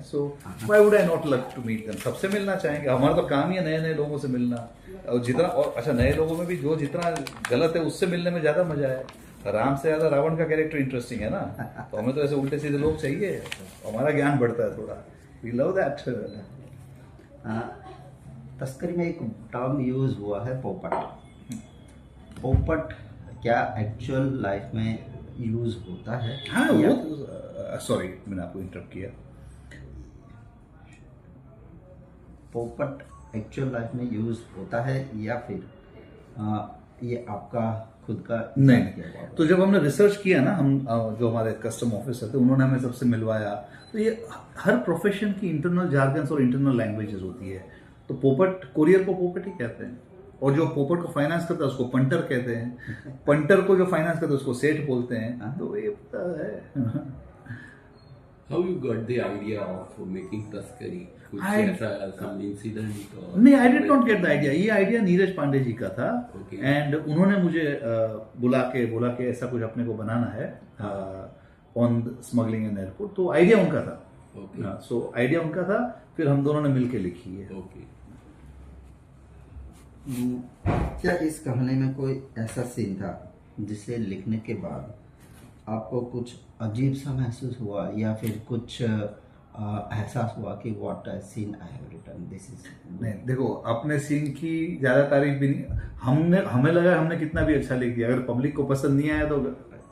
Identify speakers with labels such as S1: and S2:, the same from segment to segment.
S1: So why would I not love to meet them? सबसे मिलना चाहेंगे, हमारा तो काम ही है नए नए लोगों से मिलना। और जितना, और अच्छा नए लोगों में भी जो जितना गलत है उससे मिलने में ज्यादा मजा है। राम से ज्यादा रावण का कैरेक्टर इंटरेस्टिंग है ना, तो हमें तो ऐसे उल्टे सीधे लोग चाहिए, हमारा ज्ञान बढ़ता है थोड़ा। We love that.
S2: तस्करी में एक टर्म यूज हुआ है पोपट। पोपट क्या एक्चुअल लाइफ में यूज होता है?
S1: हाँ वो सॉरी मैंने आपको इंटरप्ट किया।
S2: पोपट एक्चुअल लाइफ में यूज होता है या फिर ये आपका खुद का
S1: नहीं
S2: किया हुआ?
S1: तो जब हमने रिसर्च किया ना, हम जो हमारे कस्टम ऑफिसर थे उन्होंने हमें सबसे मिलवाया, तो ये हर प्रोफेशन की इंटरनल जार्गन्स और इंटरनल लैंग्वेजेस होती है। तो पोपट, कोरियर को पोपट ही कहते हैं, और जो पोपट को फाइनेंस करता है उसको पंटर कहते हैं, पंटर को जो फाइनेंस करता है उसको सेठ बोलते हैं। तो ये पता है।
S3: How you got the idea of making तस्करी? कुछ ऐसा some incident or?
S1: नहीं, I did not get the idea. ये आइडिया नीरज पांडे जी का था।
S3: Okay.
S1: एंड उन्होंने मुझे बोला के ऐसा कुछ अपने को बनाना है ऑन स्मगलिंग इन एयरपोर्ट। तो आइडिया उनका था।
S3: Okay.
S1: सो आइडिया उनका था, फिर हम दोनों ने मिलके लिखी है।
S3: Okay.
S2: क्या इस कहानी में कोई ऐसा सीन था जिसे लिखने के बाद आपको कुछ अजीब सा महसूस हुआ, या फिर कुछ एहसास हुआ कि what a scene I have written, this is?
S1: नहीं देखो, अपने सीन की ज्यादा तारीफ भी नहीं, हमें लगा हमने कितना भी अच्छा लिख दिया। अगर पब्लिक को पसंद नहीं आया तो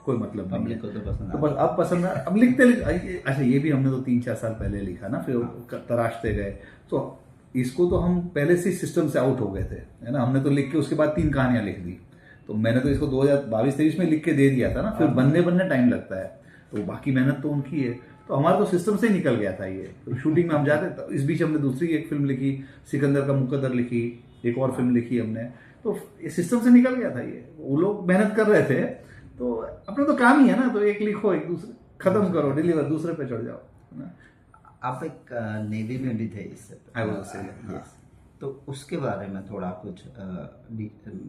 S1: कोई मतलब नहीं
S2: पब्लिक को तो पसंद
S1: तो बस अब पसंद है, अब अच्छा ये भी हमने तो 3-4 साल पहले लिखा ना, फिर तराशते गए। तो इसको तो हम पहले से सिस्टम से आउट हो गए थे, है ना। हमने तो लिख के उसके बाद 3 कहानियां लिख दी। तो मैंने तो इसको 2022-23 में लिख के दे दिया था ना, फिर बनने टाइम लगता है, तो बाकी मेहनत तो उनकी है। तो हमारा तो सिस्टम से ही निकल गया था ये। तो शूटिंग में हम जाते, तो इस बीच हमने दूसरी एक फिल्म लिखी, सिकंदर का मुकद्दर लिखी, एक और फिल्म लिखी हमने। तो सिस्टम से निकल गया था ये। वो लोग मेहनत कर रहे थे, तो अपना तो काम ही है ना, तो एक लिखो, एक दूसरे खत्म करो, डिलीवर, दूसरे पे चढ़ जाओ, है ना।
S2: आप एक नेवी में भी थे इससे
S1: I was a sailor, हाँ।
S2: Yes. तो उसके बारे में थोड़ा कुछ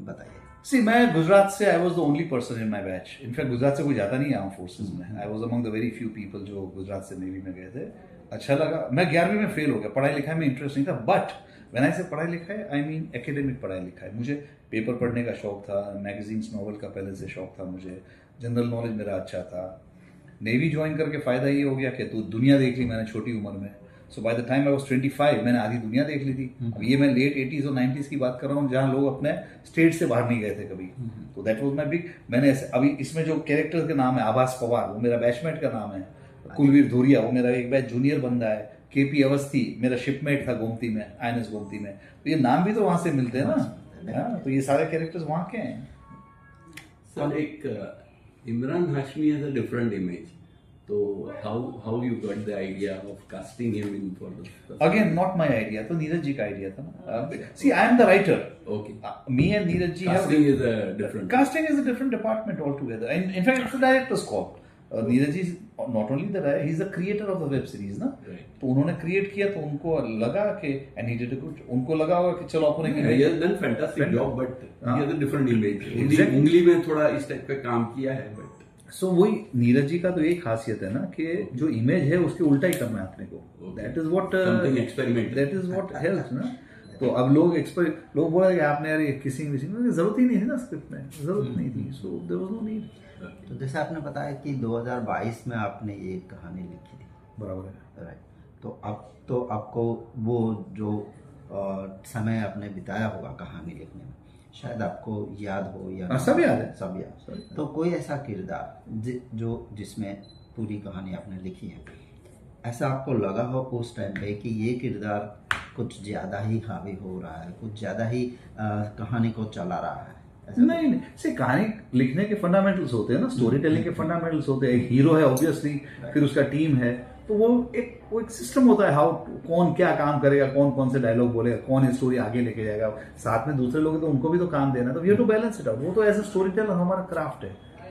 S2: बताइए।
S1: सी मैं गुजरात से, I was the only person in my batch. In fact Gujarat से कोई जाता नहीं है आर्म फोर्सेज में। I was among the very few people जो गुजरात से नेवी में गए थे। अच्छा लगा। मैं 11वीं में फेल हो गया, पढ़ाई लिखाई में इंटरेस्ट नहीं था। बट व्हेन आई से पढ़ाई लिखाई, आई मीन एकेडमिक पढ़ाई लिखाई। मुझे पेपर पढ़ने का शौक था, मैगजीन्स नॉवल का पहले से शौक था मुझे, जनरल नॉलेज मेरा अच्छा था। नेवी ज्वाइन करके फायदा ये हो गया कि तो दुनिया देख ली मैंने छोटी उम्र में। So by the time I was 25 मैंने आधी दुनिया देख ली थी। अब ये मैं लेट 80s और 90s की बात कर रहा हूँ, जहाँ लोग अपने स्टेट से बाहर नहीं गए थे कभी। तो दैट वाज माय बिग। मैंने अभी इसमें जो कैरेक्टर के नाम है, आभास पवार वो मेरा बैचमेट का नाम है, कुलवीर धुरिया वो मेरा एक बैच जूनियर बंदा है, केपी अवस्थी मेरा शिपमेट था गोमती में, INS गोमती में। तो ये नाम भी तो वहां से मिलते हैं ना। तो ये सारे कैरेक्टर्स वहां के हैं।
S3: सर एक Imran Hashmi has a different image, तो how you got the idea of casting him in for the?
S1: Again, not my idea, तो नीरज जी का आइडिया था ना। See, I am the writer.
S3: Okay.
S1: Me and Neeraj ji
S3: Casting is a different.
S1: Casting is a different department altogether. And in fact, it's the director's call. Neeraj ji not only the director, he's the creator of the web series ना।
S3: Right.
S1: तो उन्होंने create किया, तो उनको लगा कि and he did a good, उनको लगा होगा कि चलो अपन
S3: He has done fantastic job, but he has a different image. उंगली में थोड़ा इस टाइप का काम किया है, but
S1: सो वही नीरज जी का तो यही खासियत है ना कि जो इमेज है उसके उल्टा ही करना है अपने को। That is what
S3: something experimental.
S1: That is what helps ना। तो अब लोग बोला कि आपने यार किसिंग विसिंग, जरूरत ही नहीं थी ना, स्क्रिप्ट में जरूरत नहीं थी। So there was no need.
S2: तो जैसे आपने बताया कि 2022 में आपने ये कहानी लिखी थी,
S1: बराबर है।
S2: राइट। तो आपको वो जो समय आपने बिताया होगा कहानी लिखने में, शायद आपको याद हो या
S1: सब याद है,
S2: सब याद। तो कोई ऐसा किरदार जो जिसमें पूरी कहानी आपने लिखी है, ऐसा आपको लगा हो उस टाइम पे कि ये किरदार कुछ ज्यादा ही हावी हो रहा है, कुछ ज्यादा ही कहानी को चला रहा है?
S1: नहीं, से कहानी लिखने के फंडामेंटल्स होते हैं ना, स्टोरी टेलिंग के फंडामेंटल्स होते हैं। एक हीरो है ऑब्वियसली, फिर उसका टीम है, तो वो एक सिस्टम होता है, हाउ कौन क्या काम करेगा, कौन कौन से डायलॉग बोलेगा, कौन स्टोरी आगे लेके जाएगा। साथ में दूसरे लोग तो उनको भी तो काम देना, तो we have to balance it out. वो तो एज अ स्टोरी टेलर हमारा क्राफ्ट है,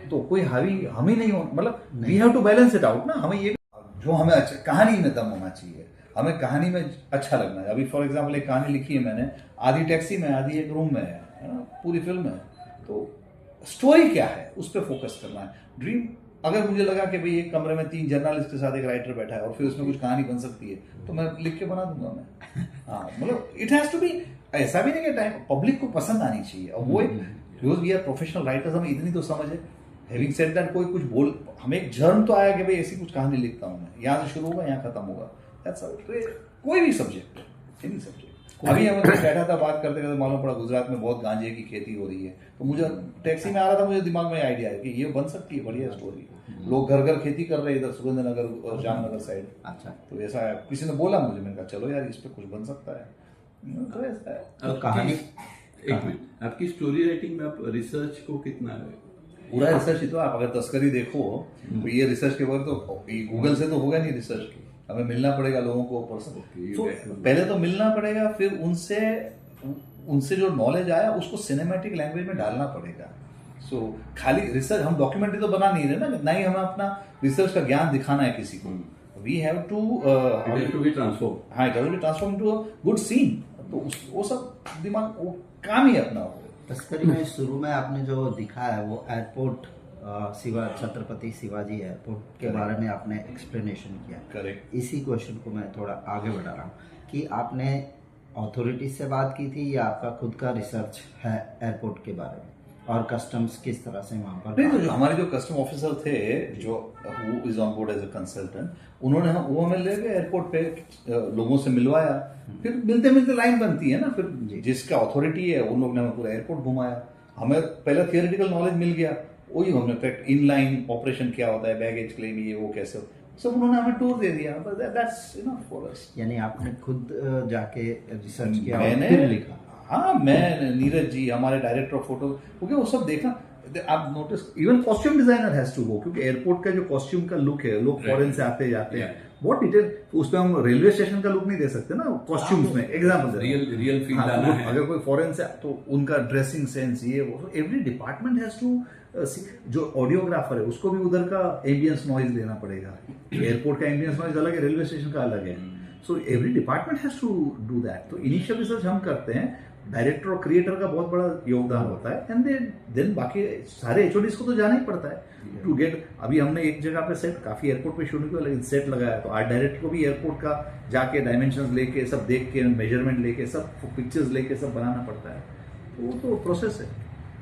S1: तो कोई हावी हम ही नहीं हो, मतलब we have to balance it out ना। हमें ये जो हमें अच्छा कहानी में दम होना चाहिए, हमें कहानी में अच्छा लगना है। अभी फॉर एग्जाम्पल एक कहानी लिखी है मैंने, आधी टैक्सी में आधी एक रूम में है ना, पूरी फिल्म है। तो स्टोरी क्या है उस पर फोकस करना है। ड्रीम अगर मुझे लगा कि भाई एक कमरे में 3 जर्नलिस्ट के साथ एक राइटर बैठा है और फिर उसमें कुछ कहानी बन सकती है तो मैं लिख के बना दूंगा मैं। हाँ मतलब इट हैज टू बी, ऐसा भी नहीं कि टाइम पब्लिक को पसंद आनी चाहिए। और वो एक because we are professional writers, हमें इतनी तो समझ है। हैविंग सेड दैट कोई कुछ बोल, हमें एक जर्न तो आया कि भाई ऐसी कुछ कहानी लिखता हूँ मैं, यहाँ से शुरू होगा यहाँ खत्म होगा। दैट्स कोई भी सब्जेक्ट, एनी सब्जेक्ट। अभी हम बैठा था बात करते करते मालूम पड़ा गुजरात में बहुत गांजे की खेती हो रही है, तो मुझे टैक्सी में आ रहा था, मुझे दिमाग में आइडिया है कि ये बन सकती है बढ़िया स्टोरी। लोग घर घर खेती कर रहे हैं इधर सुरेंद्रनगर और जामनगर साइड।
S2: अच्छा,
S1: तो ऐसा है, किसी ने बोला मुझे, मैंने कहा चलो यार इस पे कुछ बन सकता है। तो ऐसा है।
S2: तो कहानी
S3: एक मिनट, आपकी स्टोरी राइटिंग में आप रिसर्च को कितना
S1: पूरा रिसर्च ही तो, आप अगर तस्करी देखो तो ये रिसर्च के वक्त तो गूगल से तो होगा नहीं रिसर्च, हमें मिलना पड़ेगा लोगों को पर्सन। तो पहले तो मिलना पड़ेगा, फिर उनसे जो नॉलेज आया उसको सिनेमैटिक लैंग्वेज में डालना पड़ेगा। सो खाली रिसर्च, हम डॉक्यूमेंट्री तो बना नहीं रहे ना ही हमें अपना रिसर्च का ज्ञान दिखाना है किसी को। We have to
S3: be transform,
S1: हाँ it has to be transform to a good scene. तो वो सब दिमाग, वो काम ही अपना हो।
S2: तस्करी में शुरू में आपने जो दिखाया है वो एयरपोर्ट छत्रपति शिवाजी एयरपोर्ट के बारे में आपने एक्सप्लेनेशन किया।
S1: करेक्ट।
S2: इसी क्वेश्चन को मैं थोड़ा आगे बढ़ा रहा हूँ कि आपने अथॉरिटी से बात की थी या आपका खुद का रिसर्च है एयरपोर्ट के बारे में, और कस्टम्स किस तरह से वहाँ पर?
S1: नहीं, तो जो हमारे जो कस्टम ऑफिसर थे जो who is on board as a consultant, उन्होंने वो हमें ले गए एयरपोर्ट पे, लोगों से मिलवाया, फिर मिलते मिलते लाइन बनती है ना, फिर जिसका अथॉरिटी है उन लोग ने हमें पूरा एयरपोर्ट घुमाया। हमें पहले थियोरेटिकल नॉलेज मिल गया, वही हमने करेक्ट इन लाइन ऑपरेशन क्या होता है, बैगेज क्लेम ये वो कैसे, सब उन्होंने हमें टूर दे दिया। That's enough for us.
S2: यानी आपने खुद जाके रिसर्च किया और
S1: मैंने
S2: फिर लिखा?
S1: हाँ, मैं, नीरज जी हमारे डायरेक्टर ऑफ फोटो, क्योंकि वो सब देखा। आप notice, even costume designer has to go, क्योंकि एयरपोर्ट का जो कॉस्ट्यूम का लुक है, लोग फॉरेन से आते जाते हैं, बहुत डिटेल, उसमें हम रेलवे स्टेशन का लुक नहीं दे सकते ना कॉस्ट्यूम्स में। एग्जाम्पल
S3: रियल फील लाना है।
S1: अगर कोई फॉरेन से तो उनका ड्रेसिंग सेंस ये वो, एवरी डिपार्टमेंट हैज टू, जो ऑडियोग्राफर है उसको भी उधर का एम्बियंस नॉइज लेना पड़ेगा। एयरपोर्ट का एम्बियंस नॉइज अलग है, रेलवे स्टेशन का अलग है। So every department has to do that. तो इनिशियल रिसर्च हम करते हैं, डायरेक्टर और क्रिएटर का बहुत बड़ा योगदान होता है, एंड देन बाकी सारे एचओडीज को तो जाना ही पड़ता है टू गेट। अभी हमने एक जगह पे सेट, काफी एयरपोर्ट पे शूटिंग किया, लेकिन सेट लगाया तो आर्ट डायरेक्टर को भी एयरपोर्ट का जाके डायमेंशंस लेके सब देख के, मेजरमेंट लेके, सब पिक्चर्स लेके सब बनाना पड़ता है। तो वो तो प्रोसेस है।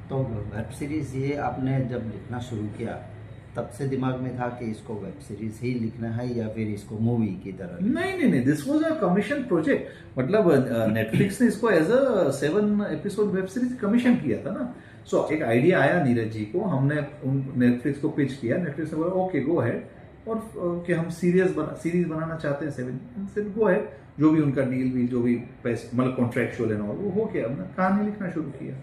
S2: तो वेब सीरीज ये आपने जब लिखना शुरू किया तब से दिमाग में था कि इसको वेब सीरीज ही लिखना है या फिर इसको मूवी की तरह?
S1: नहीं, this was a commission project. मतलब नेटफ्लिक्स ने इसको as a 7 episode web series commission किया था ना। सो एक आइडिया आया नीरज जी को, हमने नेटफ्लिक्स को पिच किया, नेटफ्लिक्स ने बोला ओके गो अहेड, और कि हम सीरीज बनाना चाहते हैं 7 गो अहेड, जो भी उनका डील भी, जो भी पैसे मतलब कॉन्ट्रैक्चुअल एंड ऑल वो हो गया, हमने कहानी लिखना शुरू किया।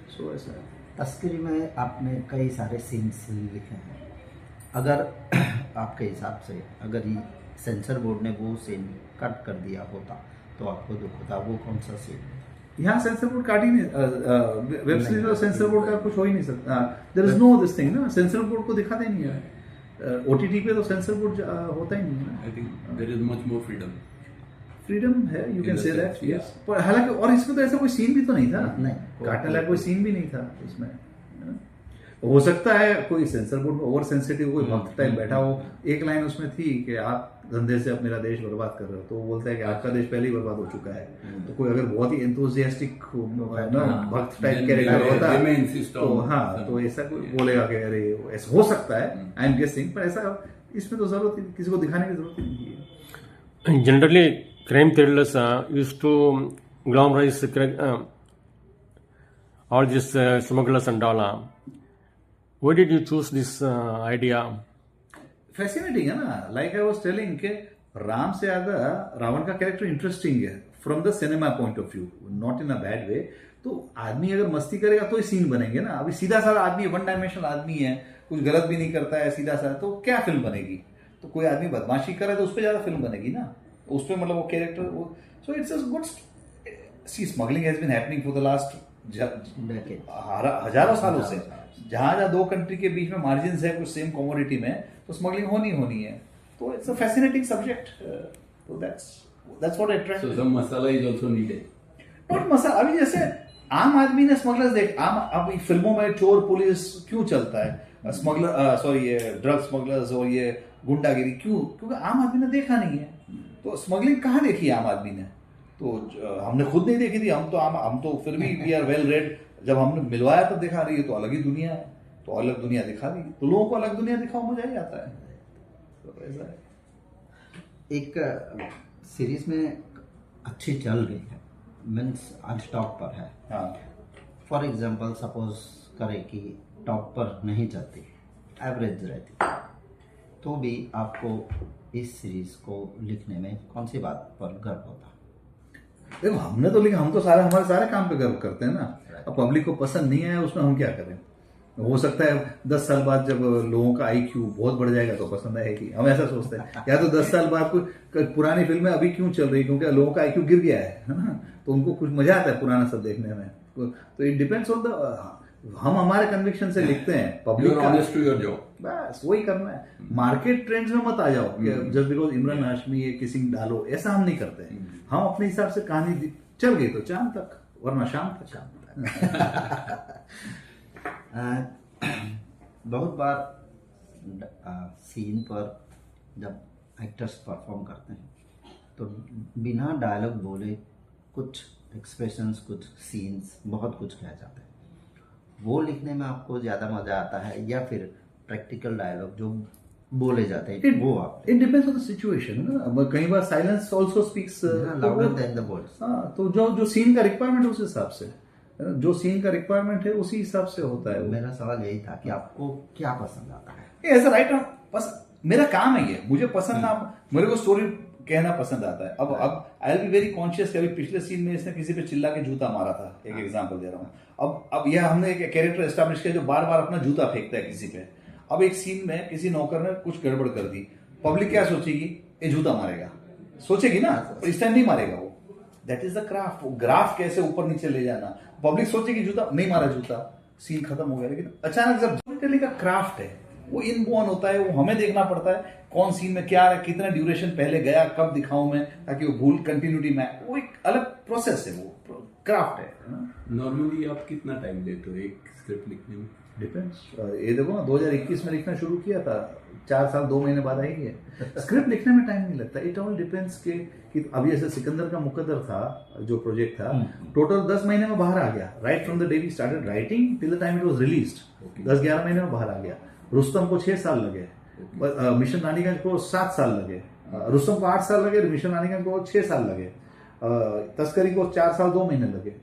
S1: सो ऐसा है।
S2: तस्करी में आपने कई सारे सीन्स लिखे हैं, अगर आपके हिसाब से अगर ये सेंसर बोर्ड ने वो सीन कट कर दिया होता तो आपको दुख होता, वो कौन सा सीन?
S1: यहाँ सेंसर बोर्ड काट ही नहीं, वेब सीरीज और सेंसर बोर्ड का कुछ हो ही नहीं सकता। There is no this thing ना, सेंसर बोर्ड को दिखाते नहीं है। ओटीटी पे तो सेंसर बोर्ड होता ही नहीं है।
S3: I think there is much more
S1: freedom है, you can say that, yes. पर हालांकि और इसमें तो ऐसा कोई सीन भी तो नहीं था,
S2: नहीं,
S1: काटने लायक कोई सीन भी नहीं था इसमें। हो सकता है कोई सेंसर बोर्ड में ओवर सेंसिटिव कोई भक्त टाइप बैठा हो, एक लाइन उसमें थी कि आप धंधे से अब मेरा देश बर्बाद कर रहे हो, तो वो बोलता है कि आपका देश पहले ही बर्बाद हो चुका है। तो कोई अगर बहुत ही एंथुसियास्टिक भक्त टाइप कैरेक्टर होता है तो हाँ, तो ऐसा कोई बोलेगा कि अरे ऐसा हो सकता है, आई एम गेसिंग, पर ऐसा इसमें तो जरूरत ही, किसी को दिखाने की जरूरत ही नहीं है।
S4: Generally, crime thrillers used to glamorize all these smugglers and all. Why did you choose this idea?
S1: Fascinating है ना, लाइक आई वाज टेलिंग के राम से ज्यादा रावण का कैरेक्टर इंटरेस्टिंग है from the cinema point of view, not in a bad way. तो आदमी अगर मस्ती करेगा तो ही सीन बनेंगे ना। अभी सीधा साधा आदमी, वन डायमेंशनल आदमी है, कुछ गलत भी नहीं करता है, सीधा साधा, तो क्या फिल्म बनेगी? तो कोई आदमी बदमाशी करे तो उस पर ज्यादा फिल्म बनेगी ना, उस पर मतलब वो कैरेक्टर वो। So it's a good, sea smuggling has been happening for the last हजारों सालों से। जहां दो कंट्री के बीच में मार्जिन है कुछ सेम कमोडिटी में, तो स्मगलिंग होनी है। तो इट्स अ फैसिनेटिंग सब्जेक्ट, तो that's what attracts.
S3: So some masala is also needed.
S1: Not masala, अभी जैसे आम आदमी ने स्मगलर्स देख, आम अब फिल्मों में चोर पुलिस क्यों चलता है? स्मगलर सॉरी ये ड्रग स्मगलर्स और ये गुंडागिरी, क्यों? क्योंकि आम आदमी ने देखा नहीं है। तो स्मगलिंग कहाँ देखी है आम आदमी ने? तो हमने खुद नहीं देखी थी, हम तो फिर भी वी आर वेल रेड। जब हमने मिलवाया तब देखा, रही है तो अलग ही दुनिया है, तो अलग दुनिया दिखा रही है, तो लोगों को अलग दुनिया दिखाओ, मजा ही आता है। तो ऐसा है।
S2: एक सीरीज में अच्छी चल रही है, मीन्स आज टॉप पर है।
S1: हाँ,
S2: फॉर एग्जांपल सपोज करें कि टॉप पर नहीं चलती, एवरेज रहती, तो भी आपको इस सीरीज को लिखने में कौन सी बात पर गर्व होता?
S1: देखो हमने तो लिखा, हम तो हमारे सारे काम पे गर्व करते हैं ना। अब पब्लिक को पसंद नहीं आया उसमें हम क्या करें? हो सकता है 10 साल बाद जब लोगों का IQ बहुत बढ़ जाएगा तो पसंद आएगी, हम ऐसा सोचते हैं। या तो 10 साल बाद कोई पुरानी फिल्में अभी क्यों चल रही, क्योंकि लोगों का IQ गिर गया है ना, तो उनको कुछ मजा आता है पुराना सब देखने में। तो इट डिपेंड्स ऑन द, हम हमारे कन्विक्शन से लिखते हैं, public
S3: You're honest to your job.
S1: बस वही करना है। मार्केट ट्रेंड्स में मत आ जाओ कि जस्ट बिकॉज इमरान हाशमी ये किसिंग डालो, ऐसा हम नहीं करते हैं। हम अपने हिसाब से कहानी चल गई तो चांद तक, वरना शाम तक।
S2: बहुत बार सीन पर जब एक्टर्स परफॉर्म करते हैं तो बिना डायलॉग बोले कुछ एक्सप्रेशंस, कुछ सीन्स, बहुत कुछ कह जाते हैं। वो लिखने में आपको ज़्यादा मज़ा आता है या फिर प्रैक्टिकल डायलॉग जो बोले जाते हैं वो आप?
S1: It depends on the situation ना। कई बार silence also speaks
S2: louder than the words.
S1: हाँ, तो जो सीन का रिक्वायरमेंट है उस हिसाब से, जो सीन का रिक्वायरमेंट है उसी हिसाब से होता है।
S2: मेरा सवाल यही था कि आपको क्या पसंद आता है?
S1: एज अ राइटर बस मेरा काम है ये, मुझे पसंद ना, मेरे को स्टोरी कहना पसंद आता है। अब I will be very conscious कि अभी पिछले सीन में इसने किसी पे चिल्ला के जूता मारा था, एक एग्जांपल दे रहा हूँ। अब यह हमने एक कैरेक्टर एस्टैब्लिश किया जो बार बार अपना जूता फेंकता है किसी पे। अब एक सीन में किसी नौकर ने कुछ गड़बड़ कर दी, पब्लिक क्या सोचेगी? ये जूता मारेगा, सोचेगी ना, इस टाइम नहीं मारेगा वो। That is the craft. वो ग्राफ कैसे ऊपर नीचे ले जाना, पब्लिक सोचेगी जूता नहीं मारा, जूता, सीन खत्म हो गया। लेकिन अचानक जब स्टोरी का क्राफ्ट है, वो इनबोर्न होता है, वो हमें देखना पड़ता है कौन सीन में क्या है, कितना ड्यूरेशन पहले गया, कब दिखाऊं मैं, ताकि वो भूल कंटिन्यूटी में, वो एक अलग प्रोसेस है, वो क्राफ्ट है ना।
S3: नॉर्मली आप कितना टाइम लेते हो एक स्क्रिप्ट लिखने में?
S1: डिपेंड्स। ये देखो ना, 2021 में लिखना शुरू किया था, 4 साल 2 महीने बाद आई है। स्क्रिप्ट लिखने में टाइम नहीं लगता। इट ऑल डिपेंड्स कि अभी ऐसे सिकंदर का मुकद्दर था जो प्रोजेक्ट था, टोटल 10 महीने में बाहर आ गया। Right from the day we started writing till the time it was released, 10-11 महीने में बाहर आ गया। रुस्तम को 6 साल लगे, मिशन रानीगंज को 7 साल लगे, रुस्तम को 8 साल लगे, मिशन रानीगंज को 6 साल लगे, तस्करी को 4 साल 2 महीने लगे।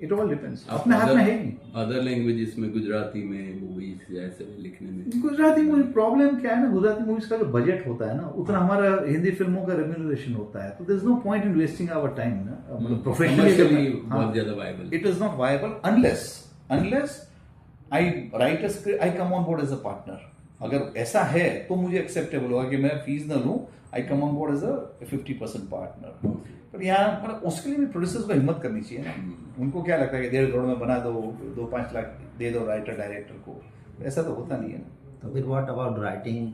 S1: इट ऑल डिपेंड्स, अपने हाथ में है नहीं।
S3: अदर लैंग्वेजेस में, गुजराती में मूवीज ऐसे लिखने में?
S1: गुजराती मूवी प्रॉब्लम क्या है ना, गुजराती मूवीज का जो बजट होता है ना, उतना हमारा हिंदी फिल्मों का रेम्यूनरेशन होता है, तो there is no point in wasting our time ना, मतलब
S3: प्रोफेशनली बहुत ज्यादा viable.
S1: It is not viable unless I write a script, I come on board as a partner. अगर ऐसा है तो मुझे एक्सेप्टेबल होगा कि मैं फीस न लूं, I come on board as a 50% partner. पर यहाँ मतलब उसके लिए भी प्रोड्यूसर्स को हिम्मत करनी चाहिए ना। उनको क्या लगता है कि 1.5 करोड़ में बना दो, 2-5 लाख दे दो राइटर डायरेक्टर को, ऐसा तो होता नहीं है ना।
S2: तो फिर what about writing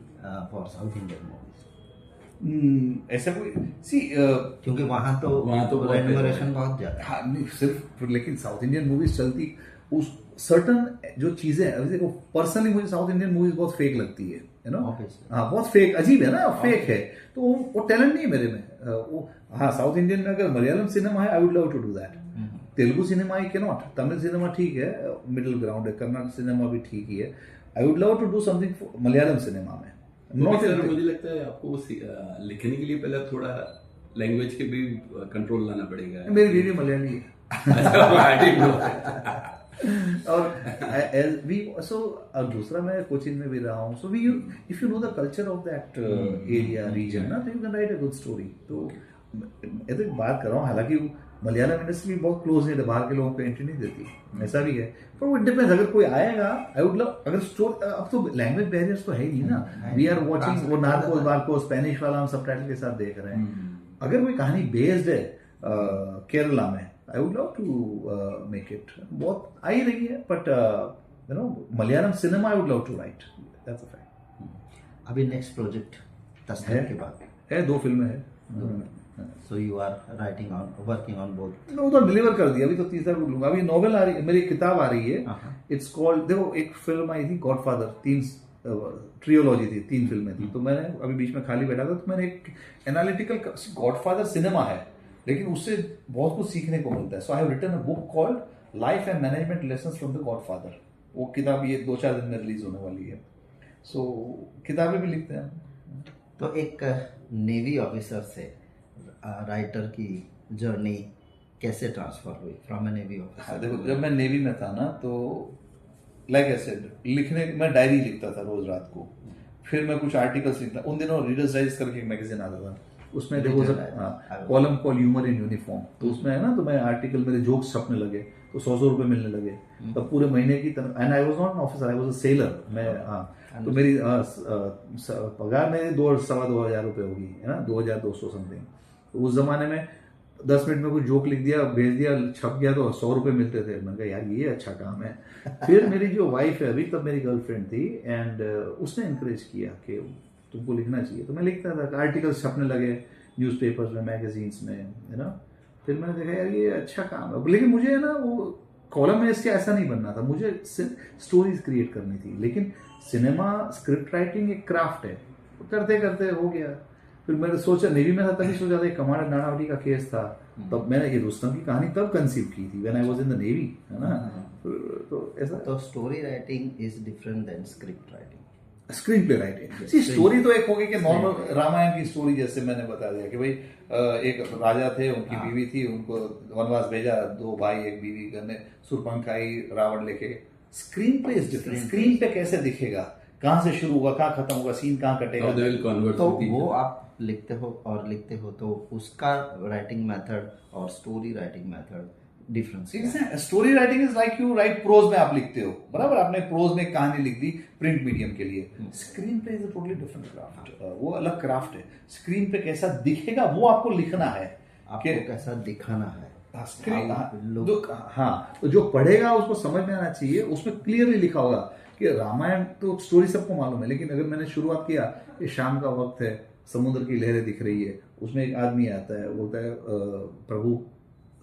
S2: for south Indian movies?
S1: ऐसा कोई सी
S2: क्योंकि वहाँ तो रेम्यूनरेशन बहुत ज्यादा है।
S1: हाँ, नहीं सिर्फ, लेकिन साउथ इंडियन मूवीज चलती उस सर्टन जो चीजें, अभी देखो पर्सनली मुझे साउथ इंडियन मूवीज बहुत फेक लगती है, यू नो। हाँ, बहुत फेक, अजीब है ना, फेक है, तो वो टैलेंट नहीं है मेरे में। वो हाँ, साउथ इंडियन में अगर मलयालम सिनेमा है, I would love to do that. Telugu cinema I can not, Tamil cinema ठीक है, मिडिल ग्राउंड है, कन्नड़ सिनेमा भी ठीक ही है। I would love to do something Malayalam cinema में।
S3: मुझे लगता है आपको लिखने के लिए पहले थोड़ा लैंग्वेज के भी कंट्रोल लाना पड़ेगा।
S1: मेरी बीवी मलयाली है। और दूसरा मैं कोचिन में भी रहा हूँ, so if you know the culture of that area region ना, तो you can write a good story. तो ये तो बात कर रहा हूँ, हालांकि मलयालम इंडस्ट्री बहुत क्लोज नहीं है, बाहर के लोगों को एंट्री नहीं देती, ऐसा भी है। पर वो डिपेंड्स, अगर कोई आएगा, आई वुड लव, अगर स्टोरी, अब तो लैंग्वेज बैरियर्स तो है ही नहीं ना। वी आर वॉचिंग वो नार्को स्पेनिश वाला हम सबटाइटल के साथ देख रहे हैं। अगर कोई कहानी बेस्ड है केरला में, I would love to make it, बहुत आ ही रही है, but you know Malayalam cinema I would love to write, that's a fact.
S2: अभी नेक्स्ट प्रोजेक्ट तस्वीर के बाद
S1: है 2 फिल्में है,
S2: So you are working on both.
S1: वो तो डिलीवर कर दिया, अभी तो तीसरा बुक लूंगा। अभी नॉवेल आ रही है, मेरी किताब आ रही है।
S2: हाँ।
S1: इट्स कॉल्ड, देखो एक फिल्म आई थी गॉडफादर, 3 ट्रियोलॉजी थी, 3 फिल्में थी। तो मैंने अभी बीच में खाली बैठा था तो मैंने एक एनालिटिकल, गॉडफादर सिनेमा है लेकिन उससे बहुत कुछ सीखने को मिलता है। So I have written a book called life and management lessons from the Godfather. वो किताब ये 2-4 दिन में रिलीज होने वाली है। सो किताबें भी लिखते हैं।
S2: तो एक नेवी ऑफिसर से राइटर की जर्नी कैसे ट्रांसफर हुई फ्रॉम ए नेवी
S1: हाँ,
S2: ऑफिसर?
S1: देखो जब मैं नेवी में था ना तो लाइक आई सेड, लिखने मैं डायरी लिखता था रोज रात को। फिर मैं कुछ आर्टिकल्स लिखता, उन दिनों रीडर्स डाइजेस्ट करके एक मैगजीन आता था, उसमें देखो column call humour in uniform, तो उसमें है ना, तो मैं आर्टिकल, मेरे जोक्स छपने लगे तो 100 रुपए मिलने लगे। तब पूरे महीने की and I was not an officer, I was a seller. मैं तो मेरी पगार मेरी 2,000-2,500 रुपए होगी, है ना, 2,200 समथिंग। तो उस जमाने में 10 मिनट में कुछ जोक लिख दिया, भेज दिया, छप गया तो 100 रुपए मिलते थे। मैंने कहा यार ये अच्छा काम है। फिर मेरी जो वाइफ है अभी, तब मेरी गर्लफ्रेंड थी, एंड उसने इंकरेज किया कि तुमको लिखना चाहिए। तो मैं लिखता था, आर्टिकल्स छपने लगे न्यूज़पेपर्स में, मैगजीन्स में, है ना। फिर मैंने देखा यार ये अच्छा काम है, लेकिन मुझे है ना वो कॉलम में इसके ऐसा नहीं बनना था, मुझे स्टोरीज क्रिएट करनी थी। लेकिन सिनेमा स्क्रिप्ट राइटिंग एक क्राफ्ट है, करते करते हो गया। फिर मैंने सोचा, नेवी में था तभी सोचा था, कमांडर नानावटी का केस था, तब मैंने ये रुस्तम की कहानी तब कंसीव की थी when I was in the navy, है ना। तो ऐसा,
S2: तो story writing is different than script writing.
S1: Screen play writing, see story तो एक होगी कि नॉर्मल रामायण की स्टोरी, जैसे मैंने बता दिया कि भाई एक राजा थे, उनकी बीवी थी, उनको वनवास भेजा, 2 भाई 1 बीवी करने, सुरपंख आई, रावण लेके। Screen play is different, screen पे कैसे दिखेगा, कहाँ से शुरू होगा, कहाँ खत्म होगा, सीन कहाँ कटेगा।
S3: How they will convert
S2: तो
S3: with each
S2: वो
S3: other.
S2: आप लिखते हो तो उसका राइटिंग मेथड और स्टोरी राइटिंग मेथड डिफरेंस है।
S1: Story writing is like you write prose में, आप लिखते हो बराबर, आपने प्रोज में कहानी लिख दी प्रिंट मीडियम के लिए। स्क्रीन पे is a totally different craft, वो अलग क्राफ्ट है। स्क्रीन पे कैसा दिखेगा वो आपको लिखना है,
S2: आपको कैसा दिखाना है।
S1: हाँ, तो जो पढ़ेगा उसको समझ में आना चाहिए। उसमें क्लियरली लिखा होगा कि रामायण तो स्टोरी सबको मालूम है, लेकिन अगर मैंने शुरुआत किया कि शाम का वक्त है, समुद्र की लहरें दिख रही है, उसमें एक आदमी आता है, बोलता है प्रभु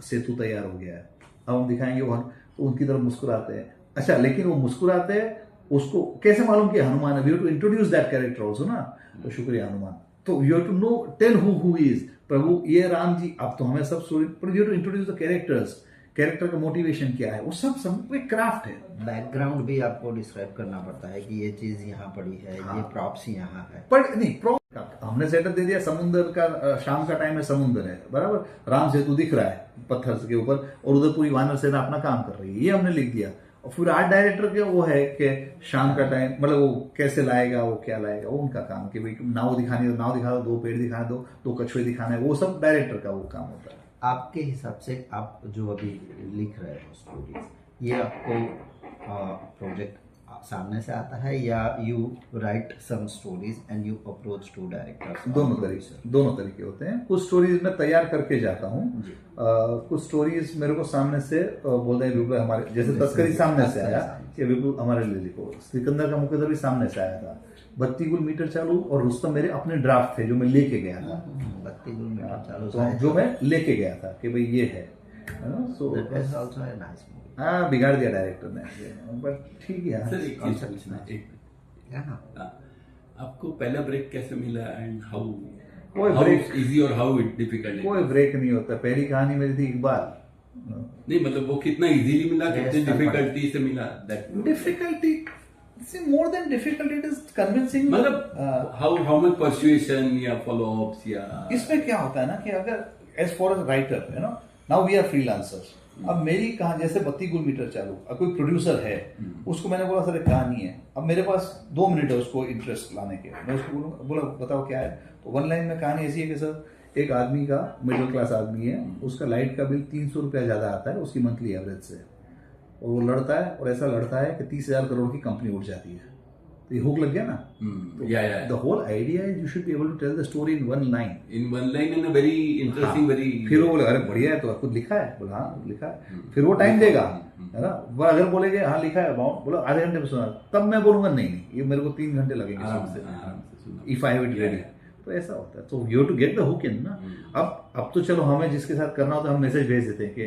S1: सेतु तैयार हो गया है, अब हम दिखाएंगे वो, तो उनकी तरफ मुस्कुराते हैं। अच्छा, लेकिन वो मुस्कुराते हैं, उसको कैसे मालूम कि हनुमान है? We have to introduce that character also ना। तो शुक्रिया हनुमान, तो you have to know, tell who is Prabhu, ये राम जी। अब तो हमें सब स्टोरी, पर you have to introduce the characters, character का मोटिवेशन क्या है, वो सब एक क्राफ्ट है।
S2: बैकग्राउंड भी आपको डिस्क्राइब करना पड़ता है कि ये चीज यहाँ पड़ी है, ये प्रॉप्स यहाँ है।
S1: पर नहीं, हमने सेटअप दे दिया, समुद्र का, शाम का टाइम है, समुद्र है बराबर, राम सेतु दिख रहा है पत्थर के ऊपर, और उधर पूरी वानर सेना अपना काम कर रही है, ये हमने लिख दिया। और फिर आर्ट डायरेक्टर के वो है कि शाम का टाइम, मतलब वो कैसे लाएगा, वो क्या लाएगा, वो उनका काम, कि भाई नाव दिखानी है, नाव दिखा दो, 2 पेड़ दिखाने दो, 2 कछुए दिखाना है, वो सब डायरेक्टर का वो काम होता है।
S2: आपके हिसाब से आप जो अभी लिख रहे हो स्टोरीज, ये आपको प्रोजेक्ट सामने से आता है या you write some stories and you approach to directors?
S1: दोनों तरीके होते हैं। कुछ स्टोरीज मैं तैयार करके जाता हूँ, कुछ स्टोरीज मेरे को सामने से बोलते हैं विपुल हमारे, जैसे तस्करी सामने से आया कि विपुल हमारे लिए लिखो, सिकंदर का मुकद्दर भी सामने से आया था, 32 गुल मीटर चालू और रुस्तम मेरे अपने ड्राफ्ट थे जो मैं लेके गया था।
S2: 32 गुल मीटर चालू,
S1: तो जो मैं लेके गया था कि भाई ये है, सो हाँ, बिगाड़ दिया डायरेक्टर ने, बट ठीक है।
S3: सर एक चीज पूछना है, आपको पहला ब्रेक कैसे मिला एंड हाउ
S1: ब्रेक
S3: इजी और हाउ डिफिकल्ट?
S1: कोई ब्रेक नहीं होता। पहली कहानी मेरी थी इकबाल।
S3: नहीं मतलब वो कितना इजीली मिला, कितनी डिफिकल्टी से मिला?
S1: Difficulty more than difficult, it is convincing,
S3: मतलब how much persuasion या follow ups या
S1: इसमें क्या होता है ना कि अगर as for a writer, you know, now we are freelancers, अब मेरी कहानी जैसे 32 गुल मीटर चालू, अब कोई प्रोड्यूसर है, उसको मैंने बोला सर एक कहानी है, अब मेरे पास 2 मिनट है उसको इंटरेस्ट लाने के, मैं उसको बोला बताओ क्या है, तो 1 लाइन में कहानी ऐसी है कि सर एक आदमी का, मिडिल क्लास आदमी है, उसका लाइट का बिल 300 रुपया ज्यादा आता है उसकी मंथली एवरेज से, और वो लड़ता है और ऐसा लड़ता है कि 30,000 करोड़ की कंपनी उठ जाती है। तो ये हुक लग गया ना। The whole idea is you should be able to tell the story in 1 line,
S3: in a very interesting, very.
S1: फिर वो बोले अरे बढ़िया है, तो खुद लिखा है, बोला हाँ लिखा है, फिर वो टाइम देगा, है ना। वो अगर बोलेगे हाँ लिखा है, बोलो आधे घंटे में सुना, तब मैं बोलूंगा नहीं ये मेरे को 3 घंटे लगेंगे if I have it ready. तो ऐसा होता है, तो you to get the hook in ना। अब तो चलो हमें जिसके साथ करना होता है हम मैसेज भेज देते हैं कि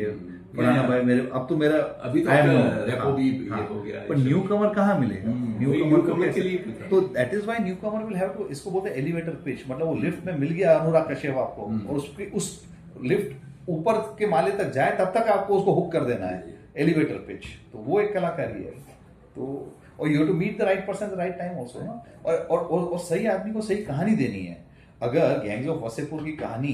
S1: फलाना भाई मेरे, अब तो मेरा
S3: अभी तो
S1: I am
S3: आपका
S1: known,
S3: रेपो भी ये हो गया है।
S1: पर न्यू कमर कहाँ मिलेगा? न्यू
S3: वही
S1: कमर
S3: newcomer के लिए पूछा।
S1: तो that is why newcomer will have to, इसको बोलते हैं एलिवेटर पिच, मतलब वो लिफ्ट में मिल गया अनुराग कश्यप आपको और उसकी उस लिफ्ट ऊपर के माले तक जाए तब तक आपको उसको हुक कर देना है, एलिवेटर पिच। तो वो एक कलाकारी है। तो और you have to meet the right person the right time also ना, और सही आदमी को सही कहानी देनी है। अगर गैंग्स ऑफ वसेपुर की कहानी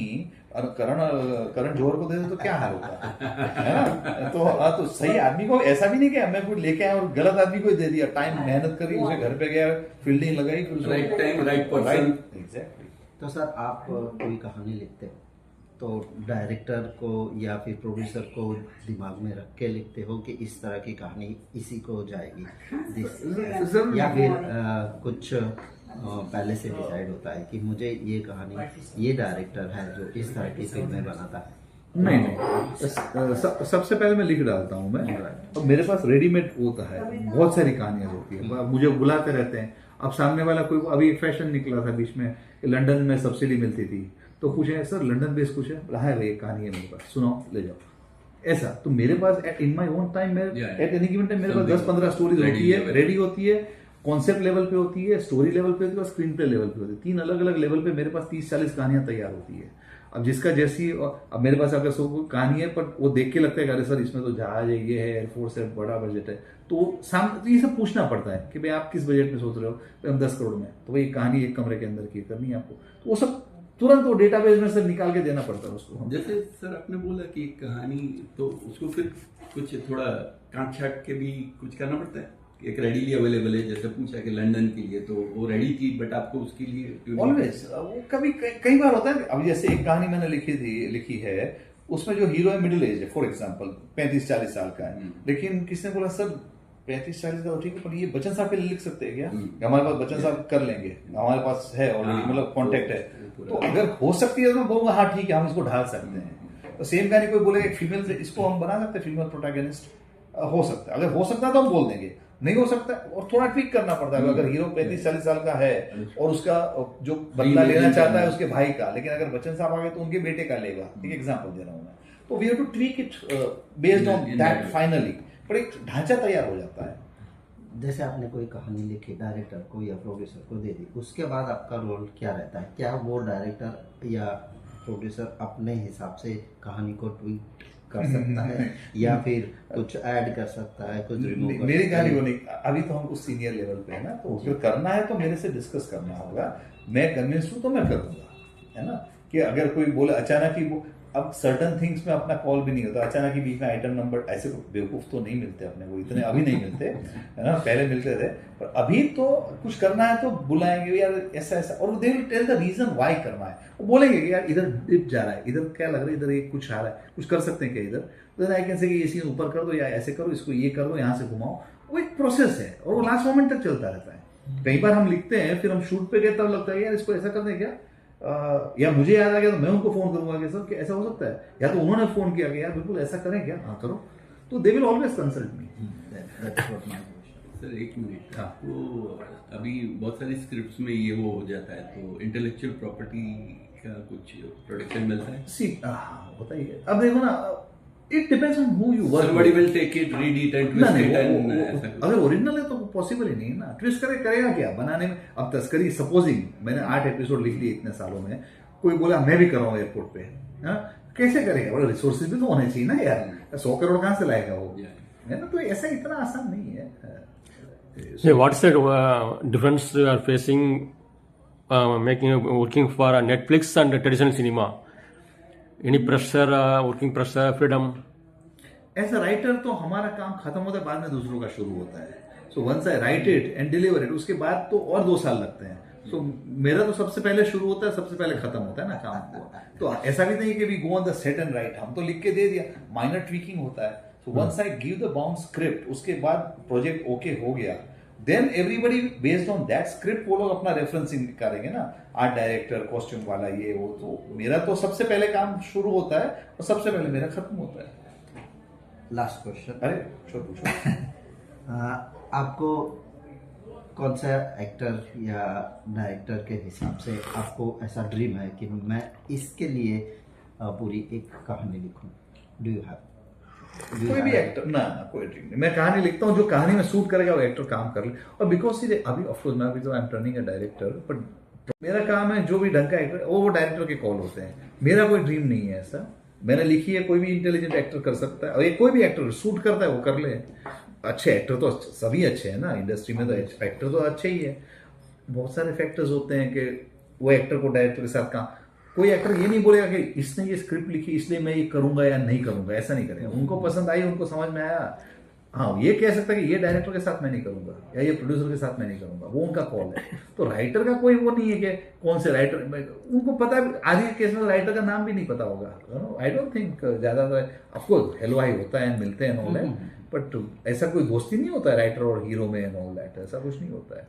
S1: करण जौहर को दे दे तो क्या हाल होगा, है ना? तो सही आदमी को, ऐसा भी नहीं कि हमें कुछ लेके आए और गलत आदमी को दे दिया, टाइम मेहनत करी, उसे घर पे गया, फील्डिंग लगाई, फिर
S3: right time right person.
S1: Exactly.
S2: तो सर आप कोई कहानी लिखते हो तो डायरेक्टर को या फिर प्रोड्यूसर को दिमाग में रख के लिखते हो कि इस तरह की कहानी इसी को जाएगी या फिर कुछ पहले से डिसाइड होता है कि मुझे ये कहानी, ये डायरेक्टर है जो इस तरह की फिल्में बनाता है?
S1: नहीं, सबसे पहले मैं लिख डालता हूँ मैं, और मेरे पास रेडीमेड होता है, बहुत सारी कहानियां होती है, मुझे बुलाते रहते हैं। अब सामने वाला कोई, अभी एक फैशन निकला था बीच में कि लंदन में सब्सिडी मिलती थी, तो पूछे सर लंदन बेस कुछ है? हाँ भाई एक कहानी है मेरे पास, सुनाओ, ले जाओ। ऐसा तो मेरे पास in my own time at any given time मेरे पास 10-15 स्टोरीज होती है, रेडी होती है, कॉन्सेप्ट लेवल पे होती है, स्टोरी लेवल पे होती है और स्क्रीन प्ले लेवल पे होती है। 3 अलग अलग लेवल पे मेरे पास 30-40 कहानियां तैयार होती है। अब जिसका जैसी, अब मेरे पास अगर सो कहानी है पर वो देख के लगता है कि अरे सर इसमें तो जहाज है, ये है, एयरफोर्स है, बड़ा बजट है, तो ये सब पूछना पड़ता है कि भाई आप किस बजट में सोच रहे हो? भाई हम 10 करोड़ में, तो भाई कहानी एक कमरे के अंदर की करनी है आपको, तो वो सब तुरंत वो डेटाबेस में से निकाल के देना पड़ता है उसको।
S3: जैसे सर आपने बोला कि कहानी, तो उसको फिर कुछ थोड़ा काट छाट के भी कुछ करना पड़ता है। एक रेडीली अवेलेबल है, जैसे पूछा कि लंदन के लिए तो वो रेडी थी, बट आपको उसके लिए
S1: ऑलवेज वो कभी कई बार होता है। अब जैसे एक कहानी मैंने लिखी है, उसमें जो हीरो है मिडिल एज है, फॉर एग्जांपल 35-40 साल का है, लेकिन किसने बोला सर 35-40 का ठीक है, पर ये बच्चन साहब के लिए लिख सकते हैं क्या? हमारे पास बच्चन साहब कर लेंगे, हमारे पास है ऑलरेडी, मतलब कॉन्टेक्ट है, तो अगर हो सकती है तो मैं बोलूंगा हाँ ठीक है, हम इसको ढाल सकते हैं। तो सेम कहानी कोई बोलेगा फीमेल से इसको हम बना सकते हैं, फीमेल प्रोटैगनिस्ट, हो सकता है। अगर हो सकता है तो हम बोल देंगे, नहीं हो सकता और थोड़ा ट्वीक करना पड़ता है। अगर हीरो 35-40 साल का है और उसका जो बदला लेना चाहता है उसके भाई का, लेकिन अगर बच्चन साहब आ गए तो उनके बेटे का लेगा, एक एग्जांपल दे रहा हूं मैं, तो we have to tweak it based on that finally, पर एक ढांचा तैयार हो जाता है।
S2: जैसे आपने कोई कहानी लिखी, डायरेक्टर को या प्रोड्यूसर को दे दी, उसके बाद आपका रोल क्या रहता है? क्या वो डायरेक्टर या प्रोड्यूसर अपने हिसाब से कहानी को ट्वीट कर सकता है या फिर कुछ ऐड कर सकता है, कुछ रिमूव कर
S1: मेरी
S2: सकता है?
S1: कहानी को नहीं, अभी तो हम उस सीनियर लेवल पे है ना, तो फिर करना है तो मेरे से डिस्कस करना होगा, मैं कन्विंस हूं तो मैं करूंगा, है ना? कि अगर कोई बोले अचानक ही वो, अब सर्टन थिंग्स में अपना कॉल भी नहीं होता, अचानक ही बीच में आइटम नंबर, ऐसे बेवकूफ तो नहीं मिलते अपने को, इतने अभी नहीं मिलते, है ना? पहले मिलते थे, पर अभी तो कुछ करना है तो बुलाएंगे यार ऐसा ऐसा, और they will tell the reason why करना है। वो बोलेंगे कि यार इधर डिप जा रहा है, इधर क्या लग रहा है, इधर एक कुछ आ रहा है, कुछ कर सकते हैं क्या इधर, तो आई कैन से कि ये सीन ऊपर कर दो या ऐसे करो, इसको ये कर दो, यहाँ से घुमाओ। वो एक प्रोसेस है और वो लास्ट मोमेंट तक चलता रहता है। कई बार हम लिखते हैं, फिर हम शूट पे गए तब लगता है यार इसको ऐसा कर दें क्या, या मुझे याद आ गया तो मैं उनको फोन करूंगा कि सर कि ऐसा हो सकता है, या तो उन्होंने फोन किया कि यार बिल्कुल ऐसा करें क्या, हाँ करो, तो they will always consult me.
S3: Sir एक मिनट,
S1: हाँ।
S3: आपको अभी बहुत सारी स्क्रिप्ट्स में ये वो हो जाता है, तो इंटेलेक्चुअल प्रॉपर्टी का कुछ प्रोटेक्शन मिलता है?
S1: सी होता ही है। अब देखो ना, it depends on who you work.
S3: Somebody will take it, read it and twist it and ऐसा कुछ।
S1: अगर ओरिजिनल है तो पॉसिबल ही नहीं है ना, ट्विस्ट करेगा क्या बनाने में? अब तस्करी, सपोजिंग मैंने 8 एपिसोड लिख लिए इतने सालों में, कोई बोला मैं भी कर रहा हूँ एयरपोर्ट पे, हाँ कैसे करेगा? बड़ा रिसोर्सेज भी तो होने चाहिए ना यार, 100 करोड़ कहाँ से लाएगा वो, है ना? तो ऐसा इतना आसान नहीं है।
S4: Yeah, what's the difference you are facing working for Netflix and traditional cinema? Any pressure, working pressure, freedom?
S1: As a writer तो हमारा काम खत्म होता है, बाद में दूसरों का शुरू होता है। So once I write it and deliver it, उसके बाद तो और 2 साल लगते हैं। सो मेरा तो सबसे पहले शुरू होता है, सबसे पहले खत्म होता है ना काम को। तो ऐसा भी नहीं कि we go on the set and write, हम तो लिख के दे दिया, माइनर ट्वीकिंग होता है। So once I give the bound script, उसके बाद प्रोजेक्ट ओके हो गया, then everybody based on that script वो लोग अपना रेफरेंसिंग करेंगे ना, आर्ट डायरेक्टर, कॉस्ट्यूम वाला, ये वो। तो मेरा तो सबसे पहले काम शुरू होता है और सबसे पहले मेरा खत्म होता है।
S2: लास्ट क्वेश्चन,
S1: अरे पूछो।
S2: आपको कौन सा एक्टर या डायरेक्टर के हिसाब से आपको ऐसा ड्रीम है कि मैं इसके लिए पूरी एक कहानी लिखूं? Do you have?
S1: कोई भी एक्टर ना कोई ड्रीम नहीं। मैं कहानी लिखता हूँ, जो कहानी में सूट करेगा वो एक्टर काम कर ले। और बिकॉज सीधे अभी ऑफकोर्स मैं अभी तो I am turning a director, but मेरा काम है जो भी ढंग का एक्टर वो डायरेक्टर के कॉल होते हैं। मेरा कोई ड्रीम नहीं है ऐसा। मैंने लिखी है, कोई भी इंटेलिजेंट एक्टर कर सकता है, और ये कोई भी एक्टर सूट करता है वो कर ले। अच्छे एक्टर तो सभी अच्छे हैं ना, इंडस्ट्री में तो एक्टर तो अच्छे ही है। बहुत सारे फैक्टर्स होते हैं कि वो एक्टर को डायरेक्टर के साथ काम, कोई एक्टर ये नहीं बोलेगा कि इसने ये स्क्रिप्ट लिखी इसलिए मैं ये करूंगा या नहीं करूंगा, ऐसा नहीं करेगा। उनको पसंद आई, उनको समझ में आया, हाँ ये कह सकता है कि ये डायरेक्टर के साथ मैं नहीं करूंगा या ये प्रोड्यूसर के साथ मैं नहीं करूंगा, वो उनका कॉल है। तो राइटर का कोई वो नहीं है कि कौन से राइटर, उनको पता है। आज के केस में राइटर का नाम भी नहीं पता होगा। आई डोंट थिंक ज्यादातर, ऑफकोर्स हेलो हाई होता है, मिलते हैं ऑल दैट, बट ऐसा कोई दोस्ती नहीं होता है राइटर और हीरो में एंड ऑल दैट, ऐसा कुछ नहीं होता है।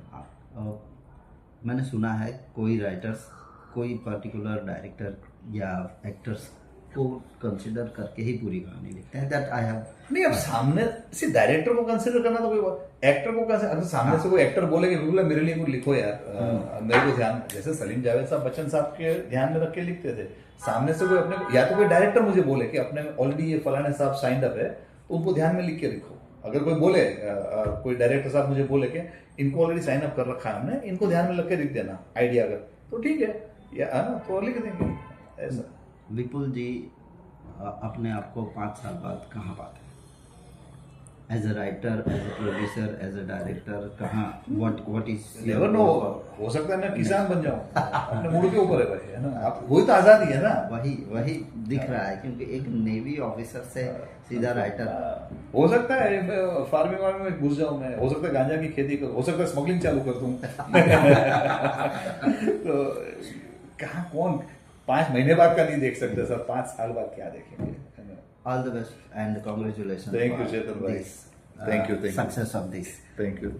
S2: मैंने सुना है कोई राइटर्स कोई पर्टिकुलर डायरेक्टर या एक्टर्स को कंसिडर करके ही पूरी कहानी लिखते हैं। दैट आई हैव
S1: नहीं, अब सामने से डायरेक्टर को कंसिडर करना तो कोई बात, एक्टर को कंसिडर, अगर सामने से कोई एक्टर बोले कि बिल्कुल मेरे लिए कुछ लिखो यार, मेरे को ध्यान, जैसे सलीम जावेद साहब बच्चन साहब के ध्यान में रख के लिखते थे। सामने से कोई अपने, या तो कोई डायरेक्टर मुझे बोले कि अपने ऑलरेडी ये फलाने साहब साइंड अप है तो उनको ध्यान में लिख के लिखो। अगर कोई बोले, कोई डायरेक्टर साहब मुझे बोले कि इनको ऑलरेडी साइन अप कर रखा है हमने, इनको ध्यान में रख के लिख देना आइडिया, अगर तो ठीक है, या तो लिख देंगे ऐसा।
S2: विपुल जी अपने आप को 5 साल बाद कहाँ पाते हैं? As a writer, as a producer, as a director, कहाँ, व्हाट इज
S1: नेवर नो, हो सकता है मैं किसान बन जाऊं, अपने मूड के ऊपर है भाई, है ना। आप वही तो आजादी है ना।
S2: वही दिख रहा है, क्योंकि एक नेवी ऑफिसर से सीधा राइटर।
S1: हो सकता है फार्मिंग में घुस जाऊं मैं, हो सकता है गांजा की खेती करूं, हो सकता है स्मगलिंग चालू कर दूं। तो कहाँ कौन 5 महीने बाद का नहीं देख सकते सर, 5 साल बाद क्या देखेंगे।
S2: All the best and congratulations.
S1: Thank you, Chetan bhai. Thank you.
S2: Success of this.
S1: Thank you.